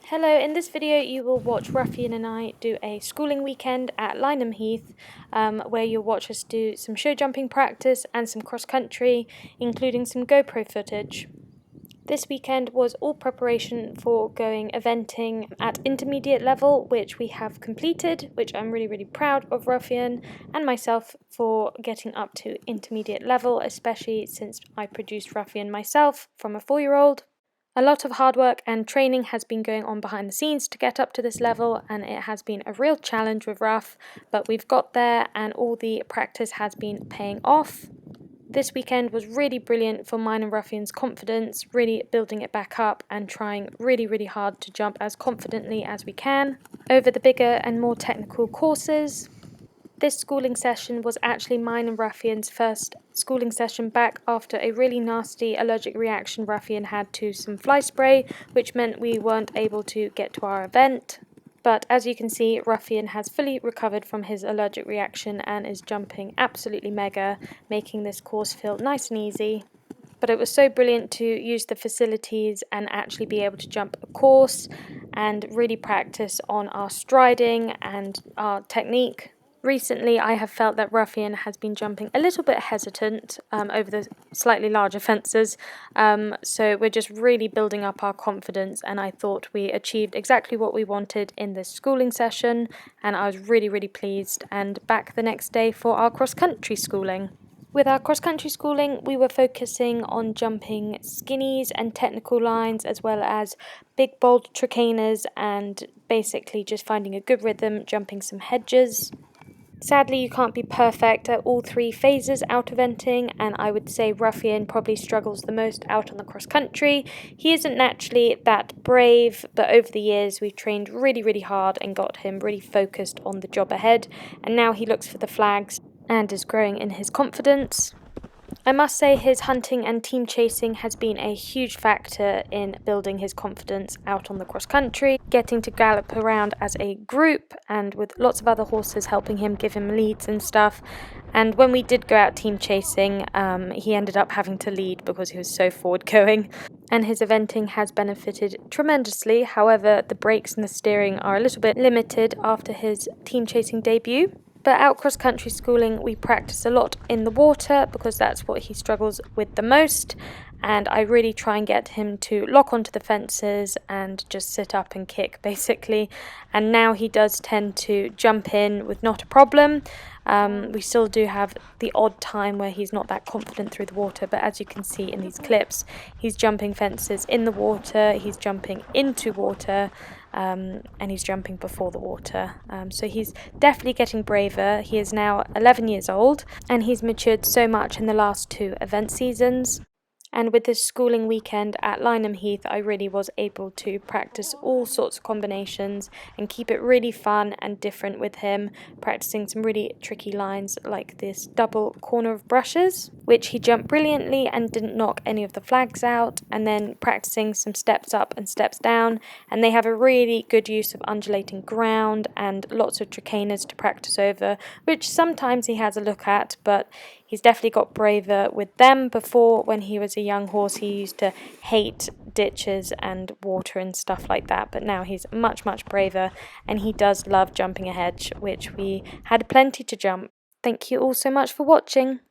Hello, in this video you will watch Ruffian and I do a schooling weekend at Lyneham Heath, where you'll watch us do some show jumping practice and some cross country, including some GoPro footage. This weekend was all preparation for going eventing at intermediate level, which we have completed, which I'm really proud of Ruffian and myself for getting up to intermediate level, especially since I produced Ruffian myself from a 4-year-old. A lot of hard work and training has been going on behind the scenes to get up to this level, and it has been a real challenge with Ruff, but we've got there and all the practice has been paying off. This weekend was really brilliant for mine and Ruffian's confidence, really building it back up and trying really hard to jump as confidently as we can over the bigger and more technical courses. This schooling session was actually mine and Ruffian's first schooling session back after a really nasty allergic reaction Ruffian had to some fly spray, which meant we weren't able to get to our event. But as you can see, Ruffian has fully recovered from his allergic reaction and is jumping absolutely mega, making this course feel nice and easy. But it was so brilliant to use the facilities and actually be able to jump a course and really practice on our striding and our technique. Recently, I have felt that Ruffian has been jumping a little bit hesitant over the slightly larger fences, so we're just really building up our confidence, and I thought we achieved exactly what we wanted in this schooling session, and I was really pleased, and back the next day for our cross-country schooling. With our cross-country schooling, we were focusing on jumping skinnies and technical lines, as well as big bold tricanas, and basically just finding a good rhythm, jumping some hedges. Sadly, you can't be perfect at all 3 phases out eventing, and I would say Ruffian probably struggles the most out on the cross country. He isn't naturally that brave, but over the years we've trained really hard and got him really focused on the job ahead, and now he looks for the flags and is growing in his confidence. I must say his hunting and team chasing has been a huge factor in building his confidence out on the cross country, getting to gallop around as a group and with lots of other horses helping him, give him leads and stuff. And when we did go out team chasing, he ended up having to lead because he was so forward going. And his eventing has benefited tremendously. However, the brakes and the steering are a little bit limited after his team chasing debut. But out cross-country schooling, we practice a lot in the water because that's what he struggles with the most. And I really try and get him to lock onto the fences and just sit up and kick, basically. And now he does tend to jump in with not a problem. We still do have the odd time where he's not that confident through the water, but as you can see in these clips, he's jumping fences in the water, he's jumping into water, and he's jumping before the water. So he's definitely getting braver. He is now 11 years old, and he's matured so much in the last 2 event seasons. And with this schooling weekend at Lyneham Heath, I really was able to practice all sorts of combinations and keep it really fun and different with him, practicing some really tricky lines like this double corner of brushes, which he jumped brilliantly and didn't knock any of the flags out, and then practicing some steps up and steps down. And they have a really good use of undulating ground and lots of tricanas to practice over, which sometimes he has a look at, but he's definitely got braver with them. Before, when he was a young horse, he used to hate ditches and water and stuff like that, but now he's much braver, and he does love jumping a hedge, which we had plenty to jump. Thank you all so much for watching.